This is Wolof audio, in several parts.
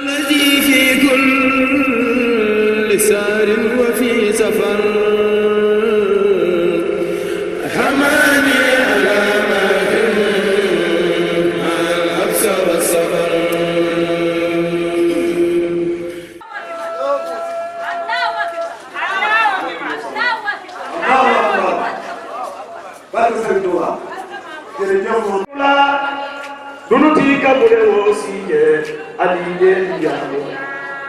الذي في كل سار وفي سفر حماني على ماهر مع الحبس والسفر dunuti kabure wosiye aliye yabo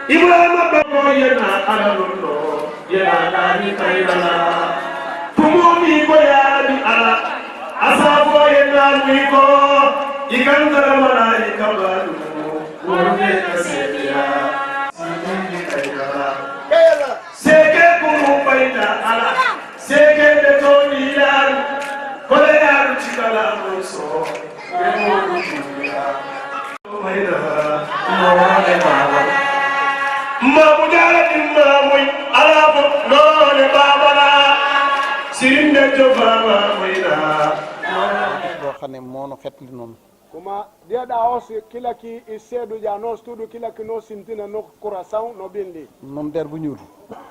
ibrahima babo yena alalundo yena dani kairala tumumi boyani ala asabo yena mwiko ikandara malai kabalu wone kasedia sini kairala seke kuru paita ala seke betoni yar kole yar chikala muso Mamu jara di mamu alafu nole babala sirinde jofama moyna boo xam ne moo nu xetli noonu kuma dia da osi kila ki isedu ja no studio kila ki no sintina no coração no bindi noonu der bu ñuul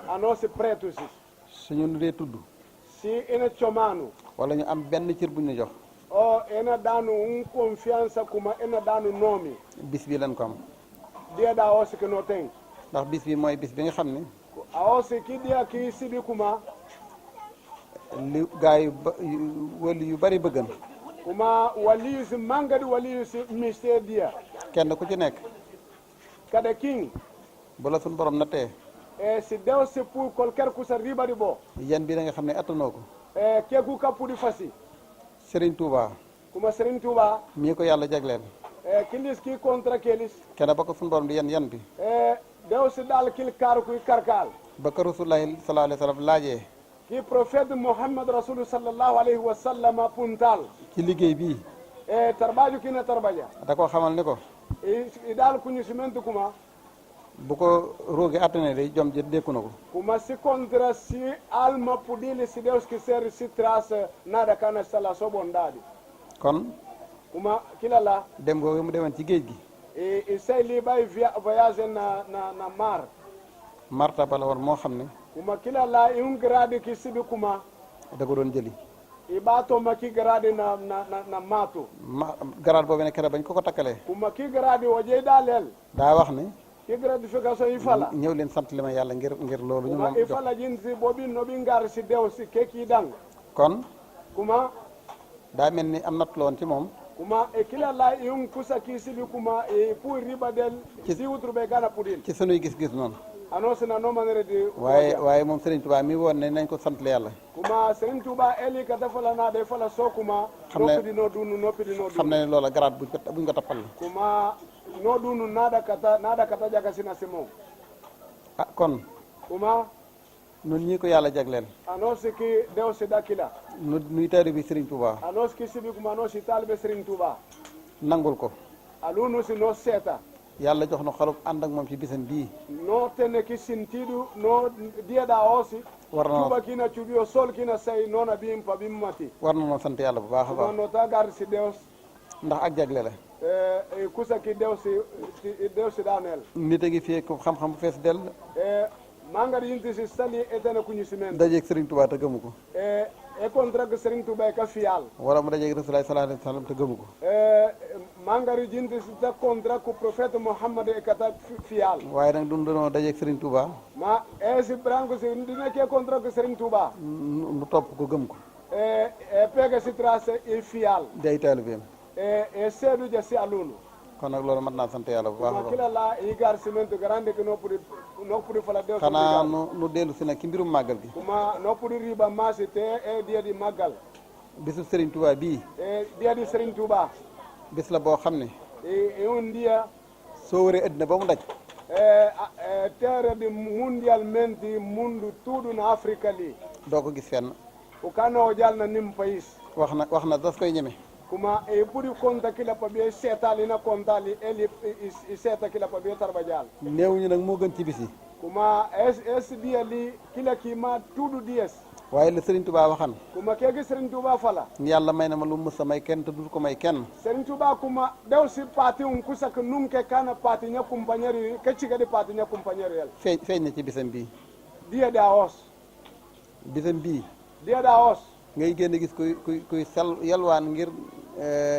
ano si preto suñu nu dee tudd si ene chomanu wala ñu am benn cër bu ñu jox o ena danu un confiança kuma ena danu nomi bis bi lañ ko am dia da osi ke no ten ndax bis bi mooy bis bi nga xam ne a osi ki dia ki sibi kuma li gaa yu wali yu bari bëggan kuma waliyu si mangadi waliyu si mystère dia kenn ku ci nekk kada king bu la suñu borom nattee e si dew si pour qualquer cosa ribadi bo yan bi da nga xam ne attanoo ko e keku kapudi fasi Serigne Touba kuma Serigne Touba mii ko yàlla jagleel e kilis ki contra kelis kenn ba ko suñu borom di yan bi e dew si dal kil kar kuy karkal ba ko rasulullahi sallallahu alayhi wa sallam laajee ki prophète Muhammad rasul sallallahu alayhi wa sallam puntal ci liggéey bii e tarbaju kina tarbaja da koo xamal ni ko i dal kuñu simentu kuma bu ko roogi attane day jom ji dékku na ko kuma si contra si alma pudili si deus ki ser si tras nada kana sala sobon dadi kon kuma kila la dem googu mu demoon ci géej gi e say li bay voyage na mar martaba la woon moo xam ne kuma kila la un grade ki sibi kuma da ko doon jëli i bato ma ki grade na mato garaat boobu ne kere bañ ko takkalee kuma ki grade waje dalel daa wax ne ki gratification i fala ñëw leen sant li ma yàlla ngir loolu ñu kuma moom i jox fala jinsi bobi nobi ngar si dew si keki dang kon kuma daa mel ni am natt la woon ci moom kuma e kila la i un kusa ki sibi kuma e pour riba del si utrube gana pudil ci sunuy gis-gis noonu annonce na no manere di waaye moom Serigne Touba mi woon ne nañ ko sant la yàlla kuma Serigne Touba eli ka defala na de fala so kuma xam ne noppi di no dunu xam ne loola garaat buñ ko tappal la kuma no dunu nada kata jaga sina simo ah kon kuma nun ñii ko yàlla jagleel annonce ki dew si dakila nuy taalibe bi Serigne Touba annonce ki sibi kuma no si talbe Serigne Touba nangul ko alunu si no seta yàlla jox na xolub ànd ak moom ci bisam bii no tene ki sintidu no dieda osi war na Touba kina cubio sol kina say nona bim pa bim mati war na noo sant yàlla bu baax a baax no ta gar si dew ndax ak jagle la kusa ki dew si danel nit a ngi fii ko xam-xam bu fees dell mangari yinti si sali etene kuñu simen dajeeg Serigne Touba te gëmu ko e contrat Serigne Touba ka fiyal wala mu dajeeg Rasulullah sallallahu alayhi wa sallam te gëmu ko mangari jinti si ta contrat ku prophète Muhammad e kata fiyal waaye nag dun danoo dajeeg Serigne Touba ma si branco si dina ke contrat ku Serigne Touba nu topp ko gëm ko pega si trace e fiyal day taalibeem seedu ja si alunu kon nag loolu mat naa sant yàlla bu baax a ma baax kila la i gar cimento grande que no puri fala dew xanaa nu dellu si nag ci mbirum màggal gi kuma no puri riba masi te e dia di magal bisu Serigne Touba bii dia di Serigne Touba bis la boo xam ne un dia soo wëree addina ba mu daj terre di mundialmente mundu tudo na Africa li doo ko gis fenn ukana o jal na nim pays wax na das koy ñeme kuma e puri konta kila pa be setali na kontali eli seta kila pa be tarba jal néew ñu nag moo gën ci bis yi kuma es dia li kila ki ma tudo dies waaye la Serigne Touba waxan kuma kegi Serigne Touba fala yàlla may na ma lu mu sa may kenn te du ko may kenn Serigne Touba kuma dew si parti un kusa ke nunke kana parti nya kumpanyeri ke cigadi parti nya kumpanyeri yel feeñ na ci bisam bii dia da os bisam bii dia da os ngay génn gis kuy sel yalwaan ngir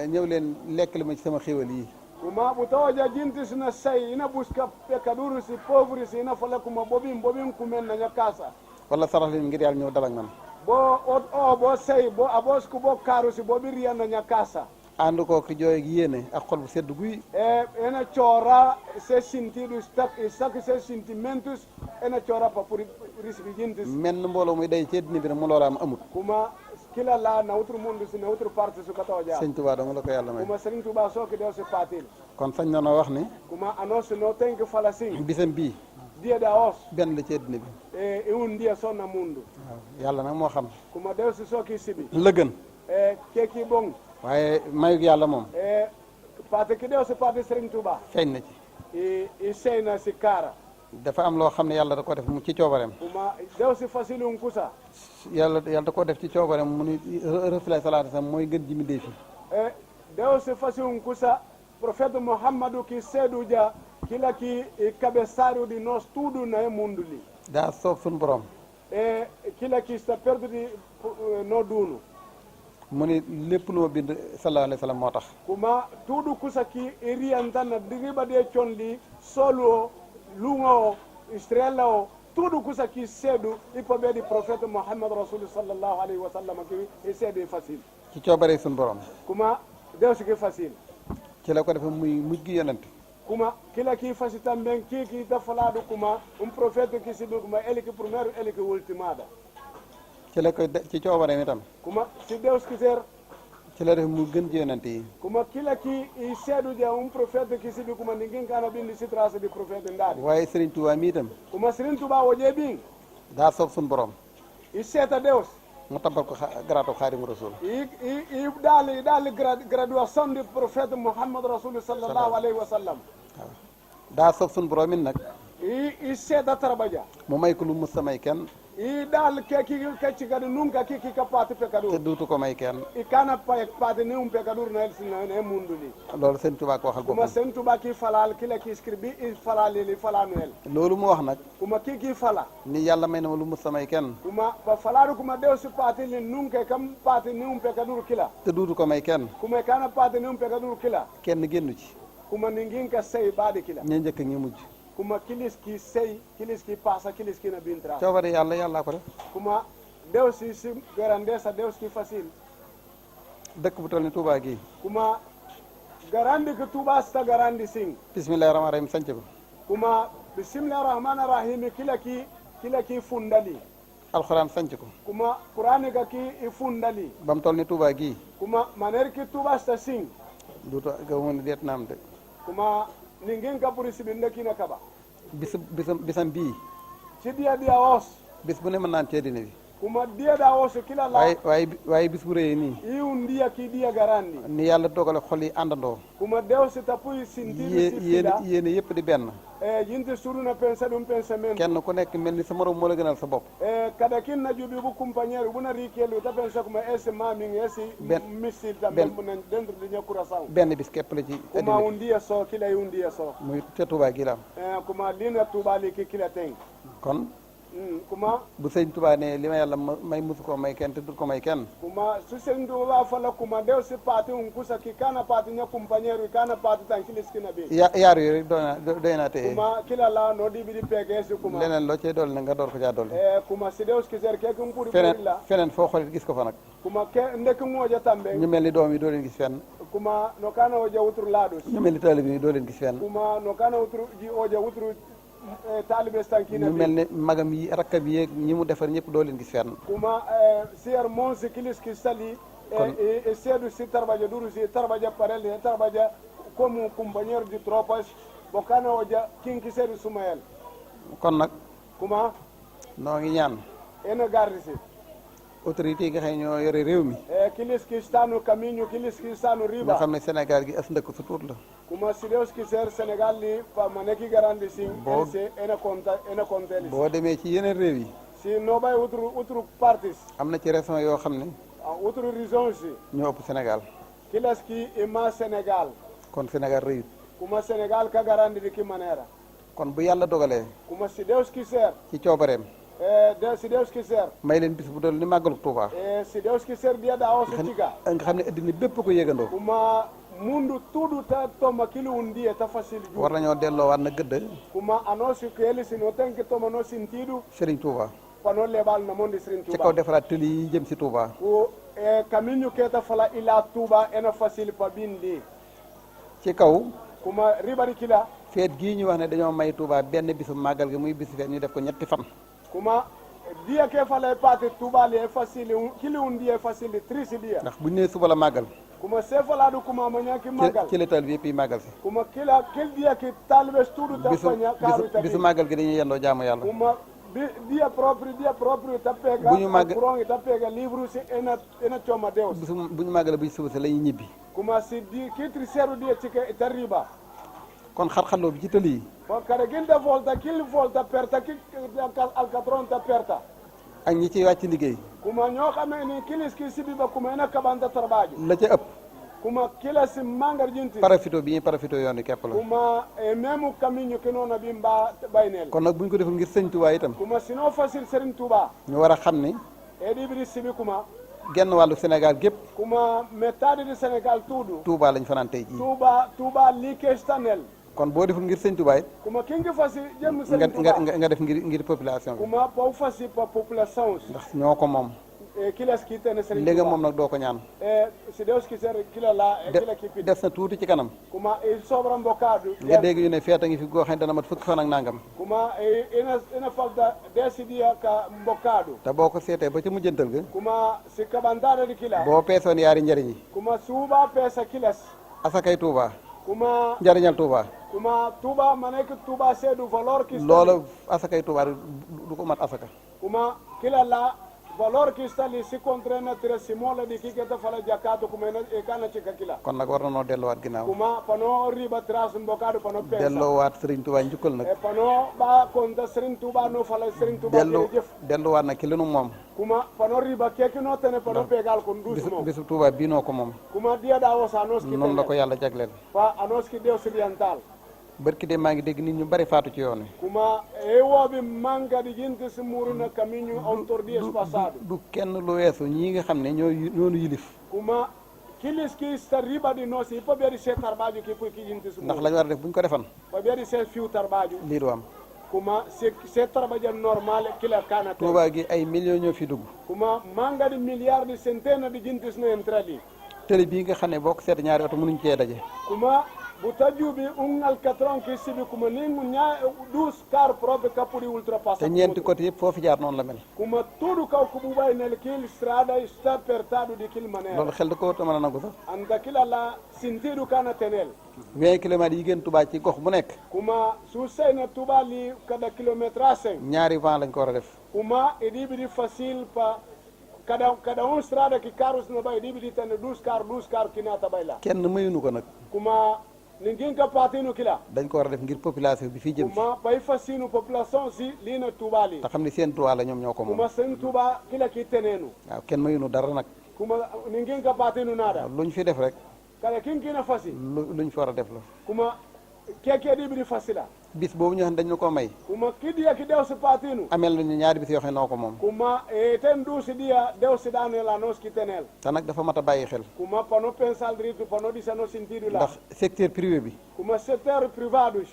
ñëw leen lekk li ma ci sama xéwal yi kuma butoja jinti sina say ina buska pekaduru si pauvre si ina fala kuma bobin kumen na nya kasa wala sarax leen ngir yàlla ñëw dal ak man bo say bo abos ku bo karu si bobi riya na nya kasa ànd koo ki jooy ak yéene ak xol bu sedd guy ena chora se sentido stak se sentimentos ena chora pa pour risbi jintis menn mbooloo muy day ci àddina bi nag mu loola am amut kuma kila la na outro mundo si na outro parte su katoja Sëñ Tuubaa dong la ko yàlla may kuma Serigne Touba so ke dew se patil kon sañ na noo wax ni kuma annonce no tenke fala sing bisam bii dia da os benn la ci àddina bi e un dia sonna mundo waaw yàlla nag moo xam kuma dew si so ki sibi la gën keki bon waaye mayug yàlla moom pate ki dew si pate Serigne Touba feeñ na ci i seyna si kara dafa am loo xam ne yàlla da ko def mu ci coobareem kuma dew si fasilun kusa yàlla da ko def ci coobareem mu ni reflet salaatu sam mooy gën ji mi dee fi dew si fasilun kusa prophète Muhammadu ki seeduja kila ki cabeçario di nos tudo na mundo li daa soob suñu borom kila ki sta perduti no dunu mu ni lépp lu ma bind sallallahu alayhi wa sallam moo tax kuma tudo kusa ki iriantana diriba de condi solo lungo estrela o tudo kusa ki seedu ipo be di prophète Muhammad rasul sallallahu alayhi wa sallam ki seedu facile ci coobare suñu borom kuma dew si ki facile ci la ko defee muy mujj gi yonent kuma kila ki fasi tamben ki dafaladu kuma prophète ki sidu kuma eliki primero eliki ultimada ci la ko ci coobareem itam kuma si deus kiser ci la def mu gën ci yonent yi kuma kila ki i seedu je prophète ki sidu kuma ningin kana bindi sitrase di prophète ndadi waaye Serigne Touba mi itam kuma Serigne Touba woje bin daa soob suñu borom i seeta deus mu tabal ko garaatu Xaadimu Rasuul i dali graduation di prophète Muhammad rasul sallallahu alayhi wa sallam waaw daa soob suñu borom it nag i seeta tarbaja mu may ko lu mu sa may kenn i dal kecci gadi nunka kiki ka pati pekadur te duutu ko may kenn i kana pati ni pekadur na mundu li loolu Sëñ Tuubaa ko waxal kuma boppam Serigne Touba ki falal kila ki scribi i falali falanuel loolu mu wax nag kuma ki fala ni yàlla may na ma lu mu sa may kenn kuma ba falaru kuma dew si pati li nunke kam pati ni pekadur kila te duutu ko may kenn kuma kana pati ni pekadur kila kenn génnu ci kuma ningin ka sey badi kila ña njëkk ñi mujj kuma kilis ki sey kilis ki pasa kilis ki na bintra coobare yàlla yàllaa ko def kuma dew si garandesa dew si facile dëkk bu toll ni Touba gii kuma garandi ko Touba sta garandi sing bismillahi rahmaani rahim sanc ko kuma bismillahir rahmanir rahim kila ki fundali alxuraan sanc ko kuma qur'ani ka ki i fundali ba mu toll ni Touba gii kuma maner ki Touba sta sing duutu gaw mu ne deet naam de kuma ningin ka puri sibinde kina kaba bisam bii ci dia os bis bu ne mën naan ci dina bi kuma dia da os kila la waaye bis bu rëyee nii iun dia ki dia garandi ni yàlla dogale xol yi àndandoo kuma dew si tapuy sintiri si fida yéene yëpp di benn yinte suruna pensa dum pensamento kenn ku nekk mel ni sa morom moo la gënal sa bopp kada kin na jubi bu compagnero bu na rikelu ta pensa kuma ese mami ese misil tambe bu na dentro di nyakura saw benn bis képp la ci kuma un dia so kila un dia so muy te Touba gi la am kuma lina Touba li ki kila teng kon kuma bu Sëñ Touba ne li ma yàlla may musu ko may kenn te du ko may kenn kuma su Serigne Touba fala kuma dew si pati un kusa ki kana pati nya compagnero kana pati tan kilis kina be yaar yooyu doy naa te kuma kila la no di bi di pege si kuma leneen loo cee dolli na nga door ko caa dolli kuma si dew ki ser ke kum puri la feneen foo xolit gis ko fa nag kuma ke ndek ngoja tambe ñu mel ni doom yi doo leen gis fenn kuma no kana oja wutru lados ñu mel ni taalib yi doo leen gis fenn kuma no kana wutru ji oja wutru taalibe stankina ñu mel ni magam yi rakkam yi ñi mu defar ñëpp doo leen gis fenn kuma sier mon si kilis ki sali e seedu si tarbaja duru si tarbaja parel tarbaja comme compagnero di tropas bokana oja kinki seedu sumayel kon nag kuma noo ngi ñaan ena gardi si autorité yi nga xam ne ñoo yore réew mi kilis ki stanu caminho kilis ki stanu riba nga xam ne Sénégal gi as ndëkk su tuut la kuma si deus ki ser Sénégal li pa maneki garandi sing ena conteli boo demee ci yeneen réew yi si nobay outro partis am na ci région yoo xam ne outro région si ñoo ëpp Sénégal kilas ki ima Sénégal kon Sénégal rëyut kuma Sénégal ka garandi di ki maneira kon bu yàlla dogalee kuma si Deus quiser ci coobareem si Deus quiser may leen bis bu doon ni màggalu Touba si Deus quiser dia da oso tiga nga xam ne addina bépp ko yëgandoo kuma mundu tudu ta toma kili undiye ta facile ju war nañoo delloowaat na gëdd kuma anosi ko eli sino tanke toma no sintidu Serigne Touba pano lebal na mondi Serigne ci Touba kaw defaraat tëli yi jëm si Touba ko kaminyu keta fala ila Touba ena facile pa bindi ci kaw kuma ribari kila feet gii ñu wax ne dañoo may Touba benn bisu màggal gi muy bisu feet ñu def ko ñetti fan kuma dia ke fala pate Touba le facile kili undiye facile trisi dia ndax buñ nee suba la màggal kuma se fala du kuma manya ki magal ci la taal bi yëpp yi màggal si kuma kil dia ki talbe studu ta fanya karu ta bisu màggal gi dañuy yendoo jaamu yàlla kuma dia proprio ta pega bu ñu màgg courant ta pega livre si ena choma Deus bu ñu màggale bu ñu suba si la ñuy ñibbi kuma si di kitri seru dia cike tariba kon xar-xarloo bi ci tëli yi ko kada ginda volta kil volta perta ki alcatron ta perta ak ñi ciy wàcc liggéey kuma ñoo xamee ni kilis ki sibi ba kuma ena kabanta tarbaji la ca ëpp kuma kila si mangar jinti parafito bi ñuy parafito yoon wi képp la kuma même kamiñu ke noona bi mba baynel kon nag bu ñu ko deful ngir sëñ Touba itam kuma sino facile Serigne Touba ñu war a xam ni edi biri sibi kuma genn wàllu Sénégal gépp kuma metade di Sénégal tuudu Touba lañ fanaan tey jii Touba li kestanel kon boo deful ngir sëñ Touba it kuma kingi fasi jëm Serigne Touba nga def ngir population bi kuma paw fasi pa population ndax ñoo ko moom kilas ki tene Serigne léegi Touba moom nag doo ko ñaan si Deus quiser kila la kila ki pid des na tuuti ci kanam kuma il sobra mbokadu nga dégg ñu ne feet a ngi fi goo xam ne dana mat fukki fan ak nangam kuma ina falta decidia ka mbokadu te boo ko seetee ba ci mujjantal ga kuma si kabandada di kila boo peesoon yaari njëriñ yi kuma suba pesa kilas asakay Touba kuma njëriñal Touba Touba manek Touba seedu valeur ki loolu asakay Touba du ko mat asaka kuma kila la valeur ki stali si contraina tira simola di kiketa fala jakato kuma e kana cika kila kon nag war na noo delluwaat ginnaaw kuma pano riba tras mbokado pano pesa delluwaat Serigne Touba njukkal nag pano ba konta Serigne Touba no fala Serigne Touba jërëjëf delluwaat nag ki li nu moom kuma pano riba keki no tene pano pegal kon doucement bisu Touba bii noo ko moom kuma dia da wasa anos ki noonu la ko yàlla jagleel fa anos ki Deus oriental barki de maa ngi dégg nit ñu bari faatu ci yoon wi kuma ewoɓe manka di jinte si murina kamiñu autor dies passado du kenn lu weesu ñii nga xam ne ñoonu yilif kuma kilis ki sa riba di noosi i paɓeedi se tarbajo ki pour ki jinte si ndax lañ war a def bu ñu ko defan paɓeedi se fiw tarbajo lii du am kuma se tarbaja normal kila kana te Touba gi ay millions ñoo fi dugg kuma manga di milliard di centena di jintis no entrali télé bii nga xam ne boo ko seet ñaari oto mënuñ cee daje kuma buta juuɓi alcatron ki sibi kuma ni ña 12 car propre kappudi ultrapassé te ñeenti côté yëpp foofu jaar noonu la mel kuma tuuɗu kaw ko ɓuɓay nel kil strada sta pertaɗo di kil manera loolu xel da ko wërta mën a nangu sax anda kila la sintiɗu kana tenel 20 kilomètres yi gën Touba ci gox bu nekk kuma su seyna Touba li kada kilométre 5 ñaari vent lañ ko war a def kuma e ɗiɓiɗi facile pa kada on strada ki carus no ɓay ɗiɓiɗi tane 12 car kinata ɓayla kenn mayunu ko nag kuma ni ginka patinu kila dañ ko war a def ngir population bi fii jëm si kuma ɓay fasinu population si lina Touba li te xam ne seen Touba la ñoom ñoo ko moom kuma sen Touba kila ki tenenu waaw kenn mayunu dara nag kuma ni ginka patinu nada lu ñu fi def rek kada kinkina fasi lu ñu fi war a def la kuma keke ɗiɓiɗi fasila bis boobu ñu xam ne dañ ñu ko may kuma kidiya ki dewsi patinu amel nañu ñaari bis yoo xam ne noo ko moom kuma ten duusi ɗiya dewsi ɗanela noski tenel te nag dafa mat a bàyyi xel kuma pano pensaldritu pano ɗisano sintiɗu la ndax secteur privé bi kuma secteur privados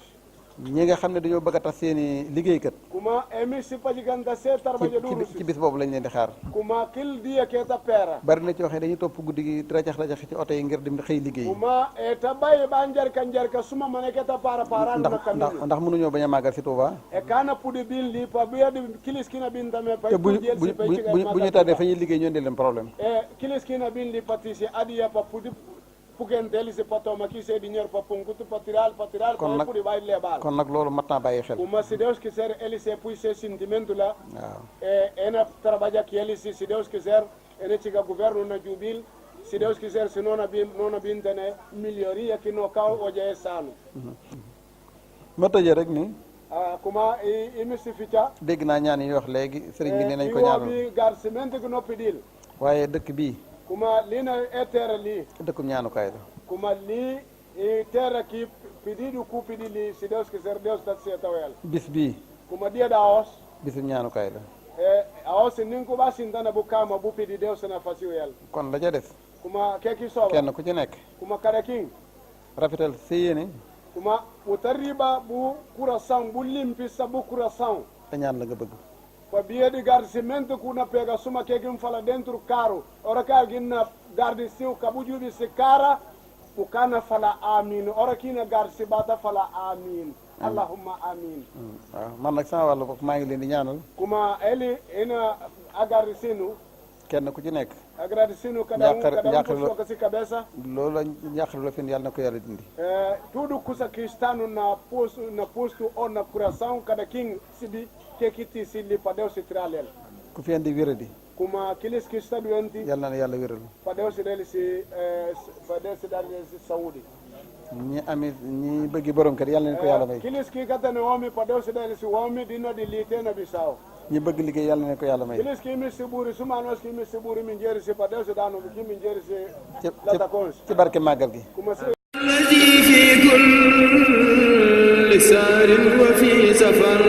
ñi nga xam ne dañoo bëgg a tax seen i liggéeykat kuma emi sipajiganta se tarbaja ci bis boobu lañ leen di xaar kuma kil diya keta pera bari na ci waxee dañuy topp guddi gi rajax ci oto yi ngir dem xëy liggéey kuma ta baye ɓa jerka suma mane keta para na kaminu ndax mënuñoo bañ a màggal si Touba e kana puɗi bin li pa ɓiyade kiliskina bin tame pay te bu ñu tardé fa ñuy liggéey ñoo di leen problème e kiliskina bin li patisi adiya pa puɗi pukenteli si patoma ki sedi ñor pa punkutu patiral kon nag puɗi ɓay lebal kon nag loolu mat naa bàyyi xel kuma si Deus quiser ele se puy se sentimento la waaw ena trabalha que ele si Deus quiser ene ciga governo na jubil si Deus quiser se nona bin tene melhoria que no kaw oje sanu ma tëjee rek ni kuma i mistifica dégg naa ñaan yi wax léegi sëriñ bi nee nañ ko ñaanal iwoɓi gar simente ko noppi ɗil waaye dëkk bii kuma lina e terre li dëkkum ñaanukaay la kuma li i terre ki piɗiɗo ku piɗi li si dews ki ser dews tat setawoyal bis bii kuma ɗiyeɗa os bisum ñaanukaay la a os nin ko ɓa sintana bu kama bu piɗi dewsana fasiwoyal kon la ca des kuma keki soba kenn ku ci nekk kuma kada king rafetal sa yéene kuma utarriba bu kurasan bu limpi sabu kurasan te ñaan la nga bëgg ko biyeɗi garde simente kuna pega suma kekin fala dentro karo ora ka ginna garde siw kabu juuɓi si kara ukana fala amin ora kina garde si bata fala amin allahumma amin waaw man nag sama wàllu bopp maa ngi leen di ñaanal kuma eli ina a garde sinu kenn ku ci nekk a garde sinu kada ko si kabesa loolu la njàqare la fen yàlla na ko yàlla dindi tuuɗu kusa kristanu na postu o na kurasan kada king sibi kekiti silli padew si tralel ku fi andi wéradi kuma kilis kristadu yonti yàlla na yàlla wéral padew si dali si dali si saudi ñi ami ñi bëggi borom kër yàlla na ko yàlla may kilis ki katane womi padew si dali si womi dino di litena bisaw ñi bëgg liggéey yàlla na ko yàlla may kilis ki mi siburi sumanos ki mi siburi min jeri si padew si dano ki min jeri si lata kons ci barke màggal gi kuma الذي في كل سار وفي سفر